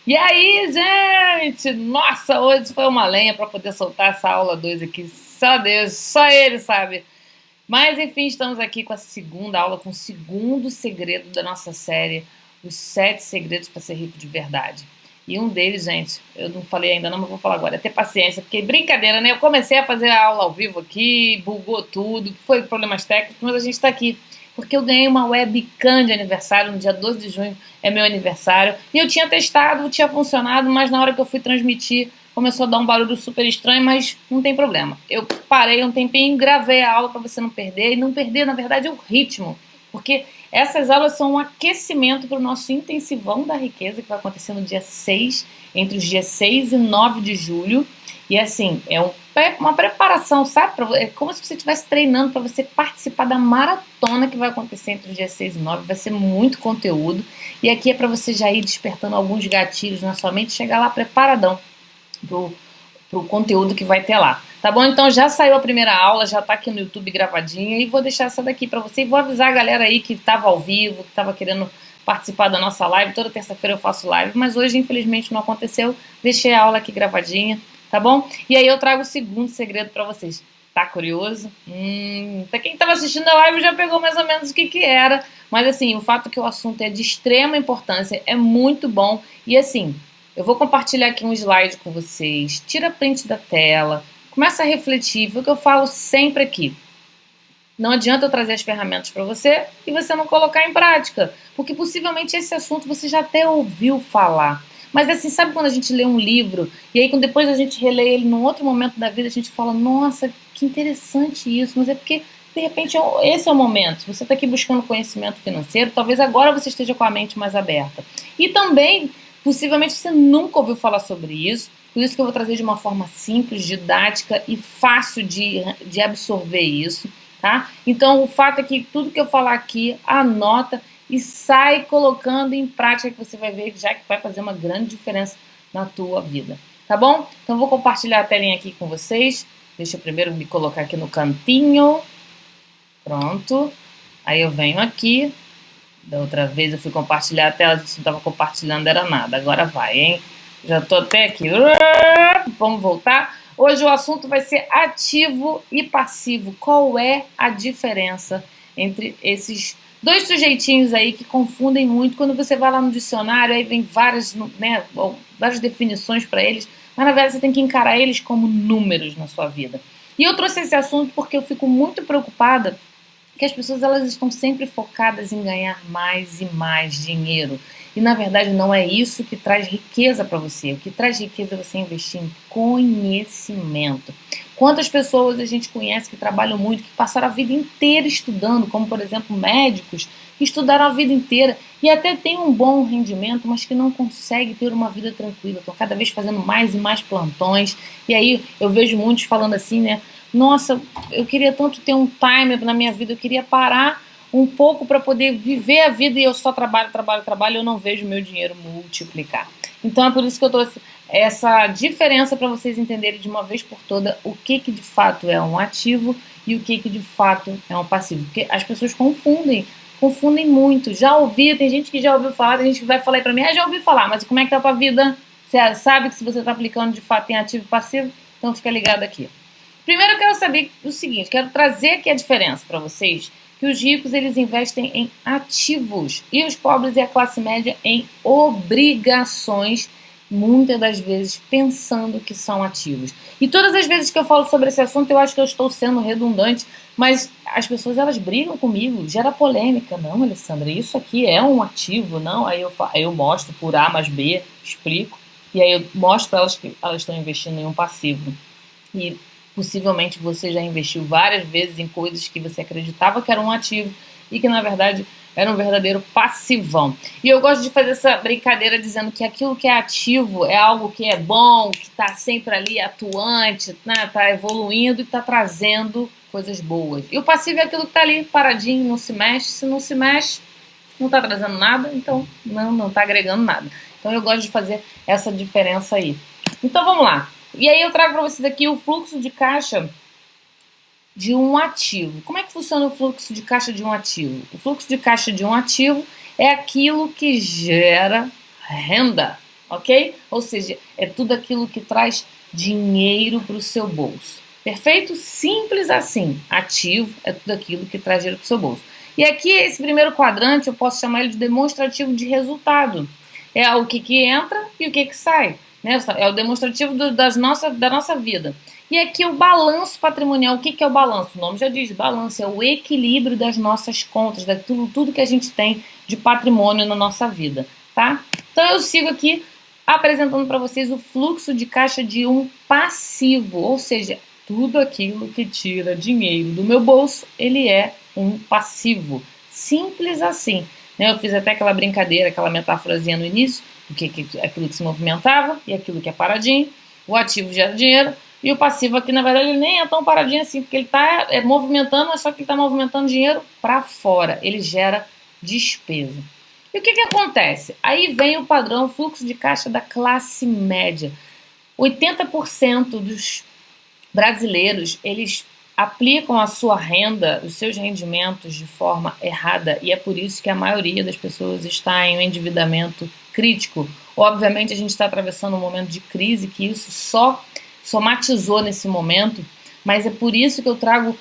E aí, gente? Nossa, hoje foi uma lenha para poder soltar essa aula 2 aqui. Só Deus, só Ele sabe. Mas enfim, estamos aqui com a segunda aula, com o segundo segredo da nossa série, os 7 segredos para ser rico de verdade. E um deles, gente, eu não falei ainda não, mas vou falar agora, é ter paciência, porque brincadeira, né? Eu comecei a fazer a aula ao vivo aqui, bugou tudo, foi problemas técnicos, mas a gente está aqui. Porque eu ganhei uma webcam de aniversário no dia 12 de junho, é meu aniversário. E eu tinha testado, tinha funcionado, mas na hora que eu fui transmitir, começou a dar um barulho super estranho, mas não tem problema. Eu parei um tempinho, gravei a aula para você não perder, e não perder, na verdade, o ritmo. Porque essas aulas são um aquecimento para o nosso intensivão da riqueza, que vai acontecer no dia 6, entre os dias 6 e 9 de julho. E assim, uma preparação, sabe? É como se você estivesse treinando para você participar da maratona que vai acontecer entre os dias 6 e 9. Vai ser muito conteúdo. E aqui é para você já ir despertando alguns gatilhos na sua mente e chegar lá preparadão pro conteúdo que vai ter lá. Tá bom? Então já saiu a primeira aula, já tá aqui no YouTube gravadinha e vou deixar essa daqui para você e vou avisar a galera aí que tava ao vivo, que tava querendo participar da nossa live. Toda terça-feira eu faço live, mas hoje infelizmente não aconteceu. Deixei a aula aqui gravadinha, tá bom? E aí eu trago o segundo segredo para vocês. Tá curioso? Pra quem estava assistindo a live já pegou mais ou menos o que era. Mas assim, o fato que o assunto é de extrema importância, é muito bom. E assim, eu vou compartilhar aqui um slide com vocês. Tira print da tela. Começa a refletir. Foi o que eu falo sempre aqui. Não adianta eu trazer as ferramentas para você e você não colocar em prática. Porque possivelmente esse assunto você já até ouviu falar. Mas assim, sabe quando a gente lê um livro e aí quando depois a gente relê ele num outro momento da vida, a gente fala, nossa, que interessante isso. Mas é porque, de repente, esse é o momento. Se você está aqui buscando conhecimento financeiro, talvez agora você esteja com a mente mais aberta. E também, possivelmente, você nunca ouviu falar sobre isso. Por isso que eu vou trazer de uma forma simples, didática e fácil de absorver isso. Tá? Então, o fato é que tudo que eu falar aqui, anota e sai colocando em prática que você vai ver já que vai fazer uma grande diferença na tua vida. Tá bom? Então, vou compartilhar a telinha aqui com vocês. Deixa eu primeiro me colocar aqui no cantinho. Pronto. Aí eu venho aqui. Da outra vez eu fui compartilhar a tela, se não estava compartilhando era nada. Agora vai, hein? Já estou até aqui. Vamos voltar. Hoje o assunto vai ser ativo e passivo. Qual é a diferença entre esses dois sujeitinhos aí que confundem muito? Quando você vai lá no dicionário, aí vem várias, né, várias definições para eles, mas na verdade você tem que encarar eles como números na sua vida. E eu trouxe esse assunto porque eu fico muito preocupada que as pessoas elas estão sempre focadas em ganhar mais e mais dinheiro. E na verdade não é isso que traz riqueza para você. O que traz riqueza é você investir em conhecimento. Quantas pessoas a gente conhece que trabalham muito, que passaram a vida inteira estudando, como por exemplo médicos, que estudaram a vida inteira e até têm um bom rendimento, mas que não conseguem ter uma vida tranquila. Estão cada vez fazendo mais e mais plantões. E aí eu vejo muitos falando assim, né? Nossa, eu queria tanto ter um timer na minha vida, eu queria parar um pouco para poder viver a vida e eu só trabalho, trabalho, trabalho e eu não vejo meu dinheiro multiplicar. Então é por isso que eu trouxe essa diferença para vocês entenderem de uma vez por toda o que de fato é um ativo e o que de fato é um passivo. Porque as pessoas confundem muito. Já ouvi, tem gente que já ouviu falar, tem gente que vai falar para mim, já ouvi falar, mas como é que tá a tua vida? Você sabe que se você está aplicando de fato em ativo e passivo? Então fica ligado aqui. Primeiro eu quero saber o seguinte, quero trazer aqui a diferença para vocês, que os ricos eles investem em ativos e os pobres e a classe média em obrigações, muitas das vezes pensando que são ativos. E todas as vezes que eu falo sobre esse assunto eu acho que eu estou sendo redundante, mas as pessoas elas brigam comigo, gera polêmica. Não, Alessandra, isso aqui é um ativo, não? Aí eu mostro por A mais B, explico, e aí eu mostro para elas que elas estão investindo em um passivo. E possivelmente você já investiu várias vezes em coisas que você acreditava que eram um ativo e que na verdade era um verdadeiro passivão. E eu gosto de fazer essa brincadeira dizendo que aquilo que é ativo é algo que é bom, que está sempre ali atuante, né, está evoluindo e está trazendo coisas boas. E o passivo é aquilo que está ali paradinho, não se mexe. Se não se mexe, não está trazendo nada, então não está agregando nada. Então eu gosto de fazer essa diferença aí. Então vamos lá. E aí eu trago para vocês aqui o fluxo de caixa de um ativo. Como é que funciona o fluxo de caixa de um ativo? O fluxo de caixa de um ativo é aquilo que gera renda. ok? Ou seja, é tudo aquilo que traz dinheiro para o seu bolso. Perfeito? Simples assim. Ativo é tudo aquilo que traz dinheiro para o seu bolso. E aqui, esse primeiro quadrante, eu posso chamar ele de demonstrativo de resultado. É o que entra e o que sai. Né? É o demonstrativo da nossa vida. E aqui o balanço patrimonial. O que é o balanço? O nome já diz, balanço é o equilíbrio das nossas contas, tudo que a gente tem de patrimônio na nossa vida, tá? Então eu sigo aqui apresentando para vocês o fluxo de caixa de um passivo, ou seja, tudo aquilo que tira dinheiro do meu bolso, ele é um passivo. Simples assim. Né? Eu fiz até aquela brincadeira, aquela metáforazinha no início, aquilo que se movimentava e aquilo que é paradinho. O ativo gera dinheiro e o passivo aqui, na verdade, ele nem é tão paradinho assim, porque ele está movimentando, mas só que ele está movimentando dinheiro para fora. Ele gera despesa. E o que acontece? Aí vem o padrão fluxo de caixa da classe média. 80% dos brasileiros, eles aplicam a sua renda, os seus rendimentos de forma errada, e é por isso que a maioria das pessoas está em um endividamento crítico. Obviamente a gente está atravessando um momento de crise, que isso só somatizou nesse momento, mas é por isso que eu trago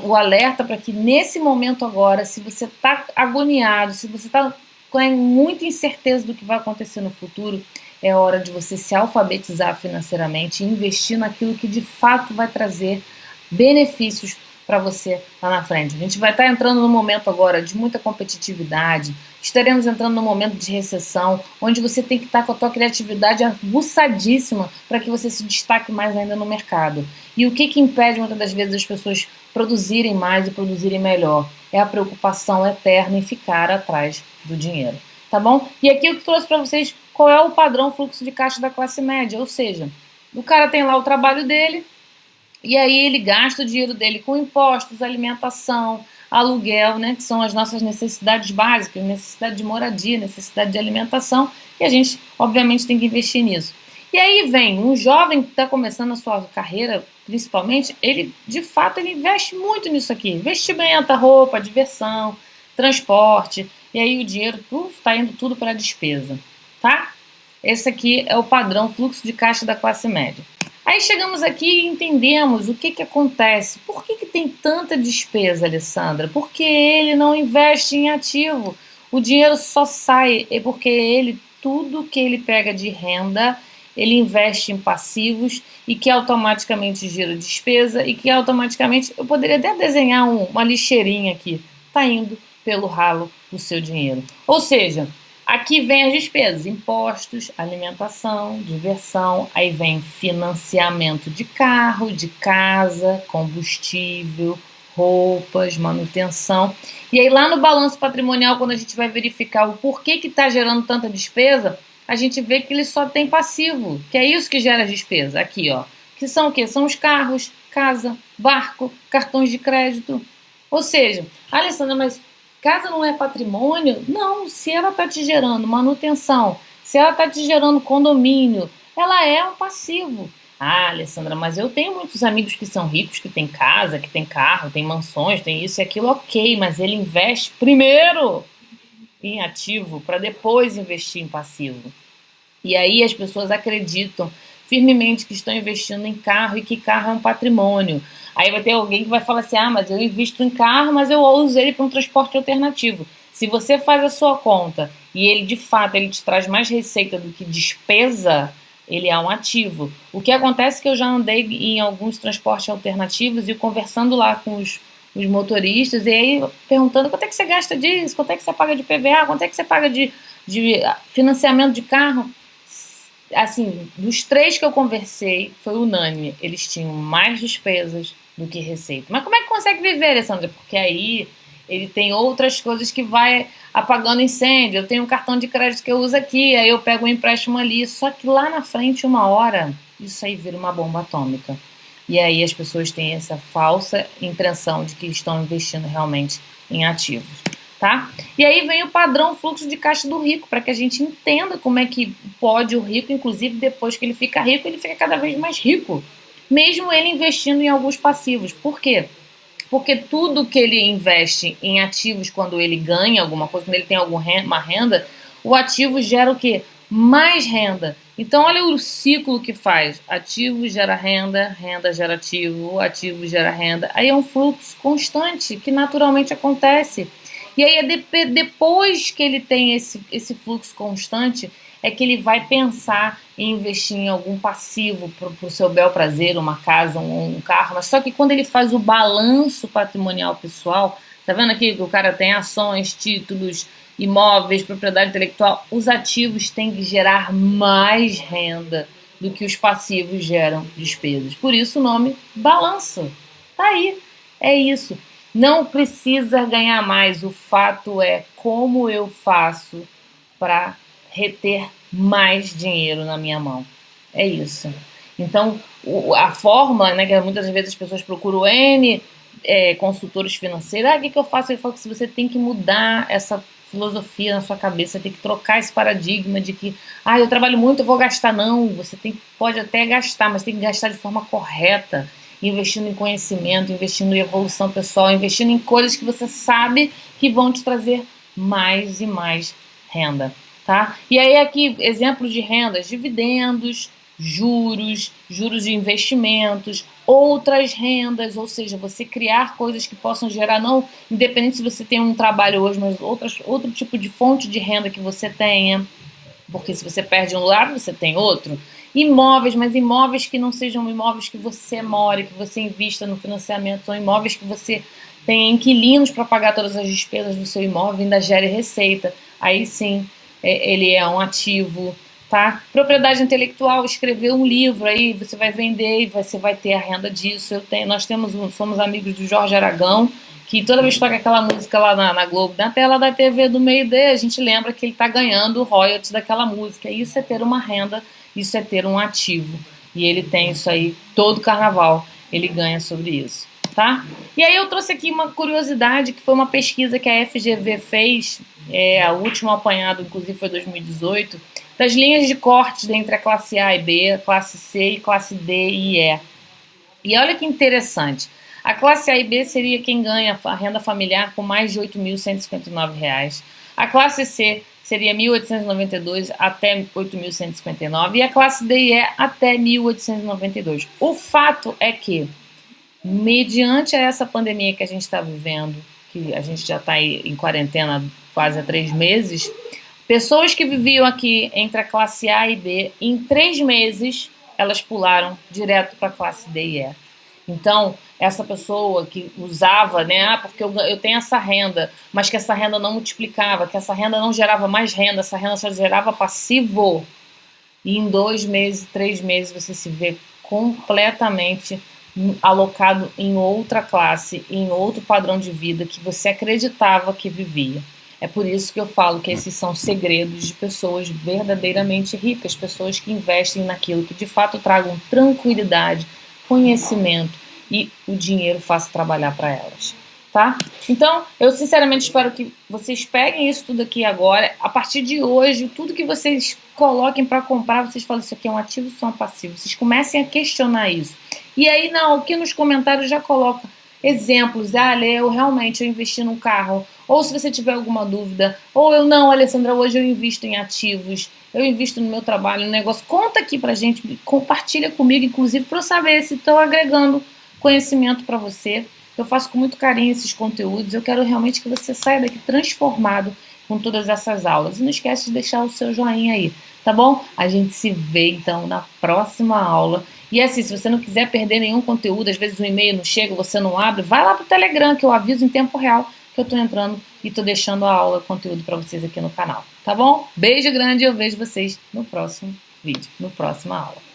o alerta para que nesse momento agora, se você está agoniado, se você está com muita incerteza do que vai acontecer no futuro, é hora de você se alfabetizar financeiramente e investir naquilo que de fato vai trazer benefícios para você lá na frente. A gente vai estar entrando num momento agora de muita competitividade, estaremos entrando num momento de recessão, onde você tem que estar com a tua criatividade aguçadíssima para que você se destaque mais ainda no mercado. E o que impede muitas das vezes as pessoas produzirem mais e produzirem melhor? É a preocupação eterna em ficar atrás do dinheiro. Tá bom? E aqui eu trouxe para vocês qual é o padrão fluxo de caixa da classe média, ou seja, o cara tem lá o trabalho dele, e aí ele gasta o dinheiro dele com impostos, alimentação, aluguel, né, que são as nossas necessidades básicas, necessidade de moradia, necessidade de alimentação, e a gente, obviamente, tem que investir nisso. E aí vem um jovem que está começando a sua carreira, principalmente, ele, de fato, ele investe muito nisso aqui. Vestimenta, roupa, diversão, transporte, e aí o dinheiro está indo tudo para a despesa, tá? Esse aqui é o padrão fluxo de caixa da classe média. Aí chegamos aqui e entendemos o que acontece. Por que tem tanta despesa, Alessandra? Porque ele não investe em ativo. O dinheiro só sai porque tudo que ele pega de renda, ele investe em passivos e que automaticamente gera despesa e que automaticamente, eu poderia até desenhar uma lixeirinha aqui, tá indo pelo ralo o seu dinheiro. Ou seja, aqui vem as despesas, impostos, alimentação, diversão, aí vem financiamento de carro, de casa, combustível, roupas, manutenção. E aí lá no balanço patrimonial, quando a gente vai verificar o porquê que está gerando tanta despesa, a gente vê que ele só tem passivo, que é isso que gera despesa. Aqui, ó. Que são o quê? São os carros, casa, barco, cartões de crédito. Ou seja, Alessandra, mas casa não é patrimônio? Não, se ela está te gerando manutenção, se ela está te gerando condomínio, ela é um passivo. Ah, Alessandra, mas eu tenho muitos amigos que são ricos, que têm casa, que têm carro, têm mansões, têm isso e aquilo, ok, mas ele investe primeiro em ativo para depois investir em passivo. E aí as pessoas acreditam firmemente que estão investindo em carro e que carro é um patrimônio. Aí vai ter alguém que vai falar assim, ah, mas eu invisto em carro, mas eu uso ele para um transporte alternativo. Se você faz a sua conta e ele, de fato, ele te traz mais receita do que despesa, ele é um ativo. O que acontece é que eu já andei em alguns transportes alternativos e conversando lá com os motoristas, e aí perguntando quanto é que você gasta disso, quanto é que você paga de PVA, quanto é que você paga de financiamento de carro. Assim, dos 3 que eu conversei, foi unânime. Eles tinham mais despesas do que receita. Mas como é que consegue viver, Alessandra? Porque aí ele tem outras coisas que vai apagando incêndio. Eu tenho um cartão de crédito que eu uso aqui, aí eu pego um empréstimo ali. Só que lá na frente, uma hora, isso aí vira uma bomba atômica. E aí as pessoas têm essa falsa impressão de que estão investindo realmente em ativos. Tá? E aí vem o padrão fluxo de caixa do rico, para que a gente entenda como é que pode o rico, inclusive depois que ele fica rico, ele fica cada vez mais rico, mesmo ele investindo em alguns passivos. Por quê? Porque tudo que ele investe em ativos, quando ele ganha alguma coisa, quando ele tem uma renda, o ativo gera o quê? mais renda. Então, olha o ciclo que faz. Ativo gera renda, renda gera ativo gera renda. Aí é um fluxo constante que naturalmente acontece. E aí, depois que ele tem esse fluxo constante, é que ele vai pensar em investir em algum passivo para o seu bel prazer, uma casa, um carro. Mas só que quando ele faz o balanço patrimonial pessoal, tá vendo aqui que o cara tem ações, títulos, imóveis, propriedade intelectual, os ativos têm que gerar mais renda do que os passivos geram despesas. Por isso o nome balanço. Tá aí, é isso. Não precisa ganhar mais, o fato é como eu faço para reter mais dinheiro na minha mão. É isso. Então, a fórmula, né, que muitas vezes as pessoas procuram consultores financeiros, o que eu faço? Ele fala que você tem que mudar essa filosofia na sua cabeça, tem que trocar esse paradigma de que, eu trabalho muito, eu vou gastar. Não, você pode até gastar, mas tem que gastar de forma correta, investindo em conhecimento, investindo em evolução pessoal, investindo em coisas que você sabe que vão te trazer mais e mais renda, tá? E aí aqui, exemplos de rendas, dividendos, juros de investimentos, outras rendas, ou seja, você criar coisas que possam gerar, não independente se você tem um trabalho hoje, mas outro tipo de fonte de renda que você tenha, porque se você perde um lado, você tem outro. Imóveis, mas imóveis que não sejam imóveis que você more, que você invista no financiamento, são imóveis que você tem inquilinos para pagar todas as despesas do seu imóvel e ainda gere receita. Aí sim, ele é um ativo, tá? Propriedade intelectual, escrever um livro, aí você vai vender e você vai ter a renda disso. Nós somos amigos do Jorge Aragão, que toda vez que toca aquela música lá na Globo, na tela da TV do meio-dia, a gente lembra que ele está ganhando royalties daquela música. Isso é ter uma renda, isso é ter um ativo. E ele tem isso aí todo carnaval, ele ganha sobre isso, tá? E aí eu trouxe aqui uma curiosidade, que foi uma pesquisa que a FGV fez, a última apanhado, inclusive foi 2018, das linhas de cortes entre a classe A e B, a classe C e classe D e E. E olha que interessante. A classe A e B seria quem ganha a renda familiar com mais de R$ 8.159. A classe C seria 1.892 até 8.159 e a classe D e E até 1.892. O fato é que, mediante essa pandemia que a gente está vivendo, que a gente já está em quarentena quase há 3 meses, pessoas que viviam aqui entre a classe A e B, em 3 meses, elas pularam direto para a classe D e E. Então, essa pessoa que usava, né, porque eu tenho essa renda, mas que essa renda não multiplicava, que essa renda não gerava mais renda, essa renda só gerava passivo, e em 2 meses, 3 meses, você se vê completamente alocado em outra classe, em outro padrão de vida que você acreditava que vivia. É por isso que eu falo que esses são segredos de pessoas verdadeiramente ricas, pessoas que investem naquilo que de fato tragam tranquilidade, conhecimento e o dinheiro faça trabalhar para elas, tá? Então, eu sinceramente espero que vocês peguem isso tudo aqui agora. A partir de hoje, tudo que vocês coloquem para comprar, vocês falam, isso aqui é um ativo ou isso é um passivo? Vocês comecem a questionar isso. E aí, aqui nos comentários já coloca exemplos. Lê, eu realmente investi num carro. Ou se você tiver alguma dúvida, ou eu não, Alessandra, hoje eu invisto em ativos, eu invisto no meu trabalho, no negócio. Conta aqui pra gente, compartilha comigo, inclusive, para eu saber se estou agregando conhecimento para você. Eu faço com muito carinho esses conteúdos. Eu quero realmente que você saia daqui transformado com todas essas aulas. E não esquece de deixar o seu joinha aí, tá bom? A gente se vê, então, na próxima aula. E assim, se você não quiser perder nenhum conteúdo, às vezes o e-mail não chega, você não abre, vai lá pro Telegram, que eu aviso em tempo real que eu tô entrando e tô deixando a aula, conteúdo para vocês aqui no canal, tá bom? Beijo grande e eu vejo vocês no próximo vídeo, no próxima aula.